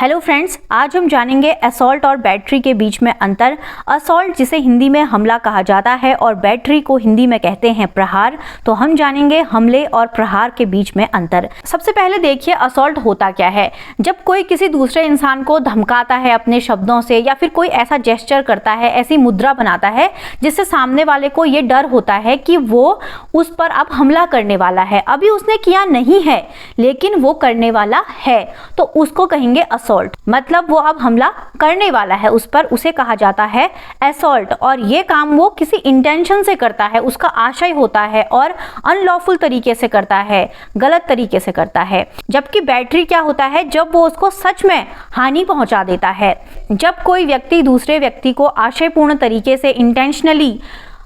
Hello friends, आज हम जानेंगे असॉल्ट और बैटरी के बीच में अंतर। असॉल्ट जिसे हिंदी में हमला कहा जाता है और बैटरी को हिंदी में कहते हैं प्रहार। तो हम जानेंगे हमले और प्रहार के बीच में अंतर। सबसे पहले देखिए असॉल्ट होता क्या है। जब कोई किसी दूसरे इंसान को धमकाता है अपने शब्दों से या फिर कोई ऐसा जेस्चर करता है, ऐसी मुद्रा बनाता है जिससे सामने वाले को ये डर होता है कि वो उस पर अब हमला करने वाला है। अभी उसने किया नहीं है लेकिन वो करने वाला है, तो उसको कहेंगे असॉल्ट। मतलब वो अब हमला करने वाला है उस पर, उसे कहा जाता है असॉल्ट। और ये काम वो किसी इंटेंशन से करता है, उसका आशय होता है और अनलॉफुल तरीके से करता है, गलत तरीके से करता है। जबकि बैटरी क्या होता है, जब वो उसको सच में हानि पहुंचा देता है। जब कोई व्यक्ति दूसरे व्यक्ति को आशयपूर्ण तरीके से इंटेंशनली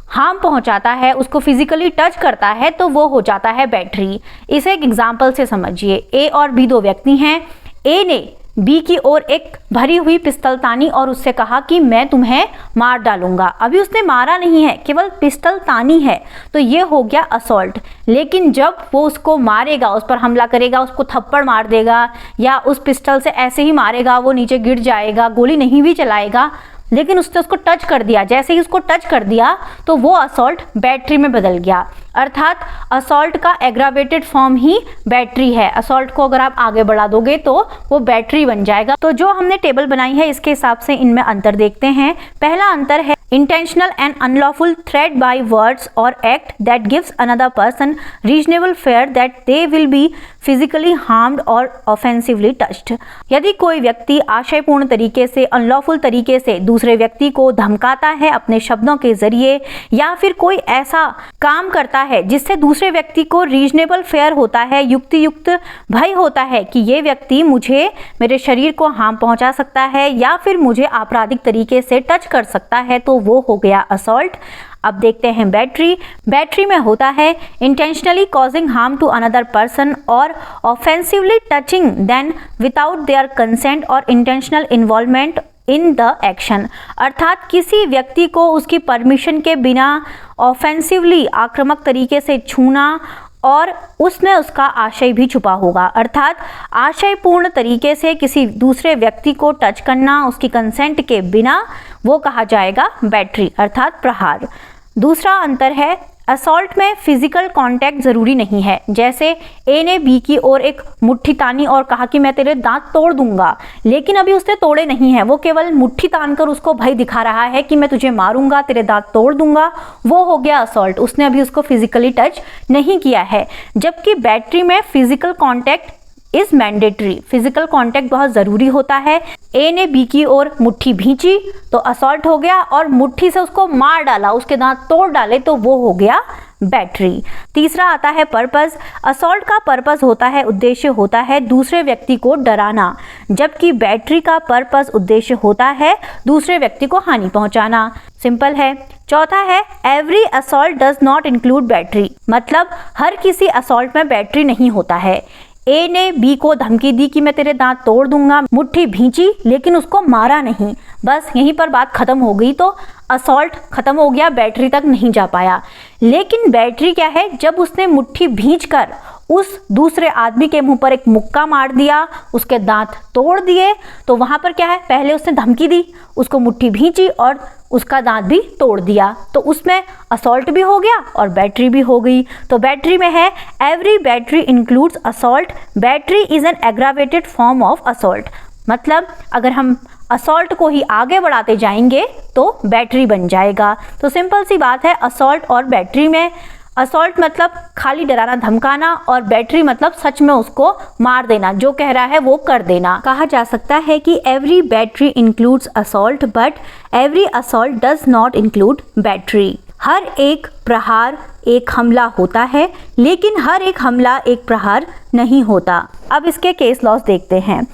हार्म पहुंचाता है, उसको फिजिकली टच करता है, तो वो हो जाता है बैटरी। इसे एक एग्जाम्पल से समझिए। ए और बी दो व्यक्ति हैं। ए ने बी की ओर एक भरी हुई पिस्तल तानी और उससे कहा कि मैं तुम्हें मार डालूंगा। अभी उसने मारा नहीं है, केवल पिस्तल तानी है, तो ये हो गया असॉल्ट। लेकिन जब वो उसको मारेगा, उस पर हमला करेगा, उसको थप्पड़ मार देगा या उस पिस्टल से ऐसे ही मारेगा, वो नीचे गिर जाएगा, गोली नहीं भी चलाएगा, लेकिन उसने उसको टच कर दिया। जैसे ही उसको टच कर दिया तो वो असॉल्ट बैटरी में बदल गया। अर्थात असॉल्ट का एग्रावेटेड फॉर्म ही बैटरी है। असॉल्ट को अगर आप आगे बढ़ा दोगे तो वो बैटरी बन जाएगा। तो जो हमने टेबल बनाई है इसके हिसाब से इनमें अंतर देखते हैं। पहला अंतर है intentional and unlawful threat by words or act that gives another person reasonable fear that they will be physically harmed or offensively touched। यदि कोई व्यक्ति आशयपूर्ण तरीके से, अनलॉफुल तरीके से दूसरे व्यक्ति को धमकाता है अपने शब्दों के जरिए, या फिर कोई ऐसा काम करता है जिससे दूसरे व्यक्ति को रीजनेबल फेयर होता है, युक्तियुक्त भय होता है कि ये व्यक्ति मुझे, मेरे शरीर को हार्म पहुंचा सकता है या फिर मुझे आपराधिक तरीके से टच कर सकता है, तो वो हो गया असॉल्ट। अब देखते हैं बैटरी। बैटरी में होता है intentionally causing harm to another person और offensively touching then without their consent और intentional involvement in the action. अर्थात किसी व्यक्ति को उसकी परमिशन के बिना ऑफेंसिवली, आक्रामक तरीके से छूना और उसमें उसका आशय भी छुपा होगा। अर्थात आशयपूर्ण तरीके से किसी दूसरे व्यक्ति को टच करना उसकी कंसेंट के बिना, वो कहा जाएगा बैटरी अर्थात प्रहार। दूसरा अंतर है असॉल्ट में फिजिकल कांटेक्ट जरूरी नहीं है। जैसे ए ने बी की ओर एक मुट्ठी तानी और कहा कि मैं तेरे दांत तोड़ दूंगा, लेकिन अभी उसने तोड़े नहीं है, वो केवल मुट्ठी तानकर उसको भय दिखा रहा है कि मैं तुझे मारूंगा, तेरे दांत तोड़ दूंगा। वो हो गया असॉल्ट, उसने अभी उसको फिजिकली टच नहीं किया है। जबकि बैटरी में physical contact is mandatory, physical contact बहुत जरूरी होता है। ए ने बी की ओर मुट्ठी भींची तो असॉल्ट हो गया, और मुट्ठी से उसको मार डाला, उसके दांत तोड़ डाले, तो वो हो गया बैटरी। तीसरा आता है पर्पस। असॉल्ट का पर्पस होता है, उद्देश्य होता है दूसरे व्यक्ति को डराना, जबकि बैटरी का पर्पस, उद्देश्य होता है दूसरे व्यक्ति को हानि पहुंचाना। सिंपल है। चौथा है every assault does not include battery. मतलब हर किसी असॉल्ट में बैटरी नहीं होता है। ए ने बी को धमकी दी कि मैं तेरे दांत तोड़ दूंगा, मुट्ठी भींची लेकिन उसको मारा नहीं, बस यहीं पर बात खत्म हो गई, तो असॉल्ट खत्म हो गया, बैटरी तक नहीं जा पाया। लेकिन बैटरी क्या है, जब उसने मुट्ठी भींचकर उस दूसरे आदमी के मुंह पर एक मुक्का मार दिया, उसके दांत तोड़ दिए, तो वहां पर क्या है, पहले उसने धमकी दी, उसको मुट्ठी भींची और उसका दांत भी तोड़ दिया, तो उसमें असॉल्ट भी हो गया और बैटरी भी हो गई। तो बैटरी में है every battery includes assault, battery is an aggravated form of assault. मतलब अगर हम असॉल्ट को ही आगे बढ़ाते जाएंगे तो बैटरी बन जाएगा। तो सिंपल सी बात है, असॉल्ट और बैटरी में असॉल्ट मतलब खाली डराना धमकाना, और बैटरी मतलब सच में उसको मार देना, जो कह रहा है वो कर देना। कहा जा सकता है कि every battery includes assault but every assault does not include battery. हर एक प्रहार एक हमला होता है, लेकिन हर एक हमला एक प्रहार नहीं होता। अब इसके केस लॉस देखते हैं।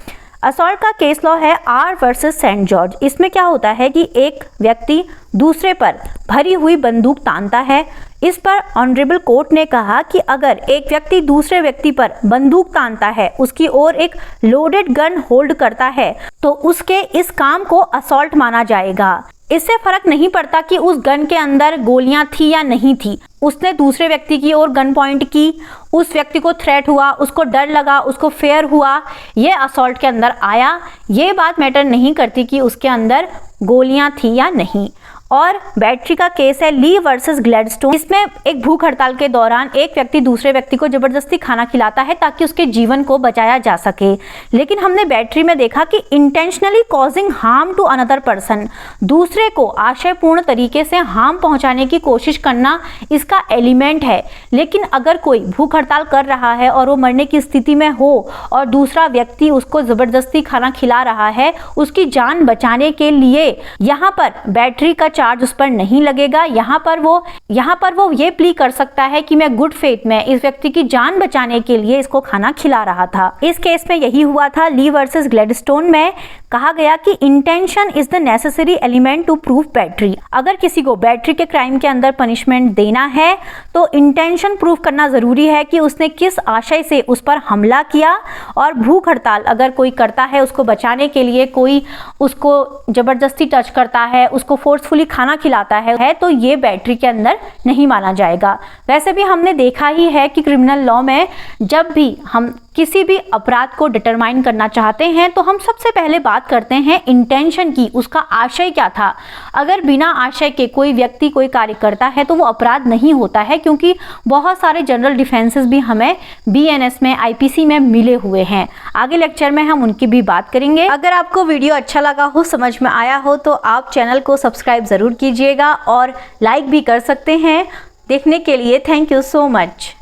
असॉल्ट का केस लॉ है आर वर्सेस सेंट जॉर्ज। इसमें क्या होता है कि एक व्यक्ति दूसरे पर भरी हुई बंदूक तानता है, इस पर ऑनरेबल कोर्ट ने कहा कि अगर एक व्यक्ति दूसरे व्यक्ति पर बंदूक तानता है, उसकी ओर एक लोडेड गन होल्ड करता है, तो उसके इस काम को असॉल्ट माना जाएगा। इससे फर्क नहीं पड़ता कि उस गन के अंदर गोलियां थी या नहीं थी, उसने दूसरे व्यक्ति की ओर गन पॉइंट की, उस व्यक्ति को थ्रेट हुआ, उसको डर लगा, उसको फेयर हुआ, ये असॉल्ट के अंदर आया। ये बात मैटर नहीं करती कि उसके अंदर गोलियां थी या नहीं। और बैटरी का केस है ली वर्सेस ग्लैडस्टोन। इसमें एक भूख हड़ताल के दौरान एक व्यक्ति दूसरे व्यक्ति को जबरदस्ती खाना खिलाता है ताकि उसके जीवन को बचाया जा सके, लेकिन हमने बैटरी में देखा कि intentionally causing harm to another person, दूसरे को आशयपूर्ण तरीके से हार्म पहुंचाने की कोशिश करना इसका एलिमेंट है। लेकिन अगर कोई भूख हड़ताल कर रहा है और वो मरने की स्थिति में हो और दूसरा व्यक्ति उसको जबरदस्ती खाना खिला रहा है उसकी जान बचाने के लिए, यहाँ पर बैटरी का चार्ज उस पर नहीं लगेगा। यहाँ पर वो ये प्ली कर सकता है कि मैं गुड फेथ में इस व्यक्ति की जान बचाने के लिए इसको खाना खिला रहा था। इस केस में यही हुआ था। ली वर्सेस ग्लैडस्टोन में कहा गया कि intention is the necessary element to prove battery. अगर किसी को बैटरी के क्राइम के अंदर पनिशमेंट देना है तो इंटेंशन प्रूव करना जरूरी है कि उसने किस आशय से उस पर हमला किया। और भूख हड़ताल अगर कोई करता है उसको बचाने के लिए, कोई उसको जबरदस्ती टच करता है, उसको फोर्सफुली खाना खिलाता है तो ये बैटरी के अंदर नहीं माना जाएगा। वैसे भी हमने देखा ही है कि क्रिमिनल लॉ में जब भी हम किसी भी अपराध को डिटरमाइन करना चाहते हैं तो हम सबसे पहले बात करते हैं इंटेंशन की, उसका आशय क्या था। अगर बिना आशय के कोई व्यक्ति कोई कार्य करता है तो वो अपराध नहीं होता है, क्योंकि बहुत सारे जनरल डिफेंसेस भी हमें BNS में, IPC में मिले हुए हैं। आगे लेक्चर में हम उनकी भी बात करेंगे। अगर आपको वीडियो अच्छा लगा हो, समझ में आया हो, तो आप चैनल को सब्सक्राइब जरूर कीजिएगा और लाइक भी कर सकते हैं। देखने के लिए थैंक यू सो मच।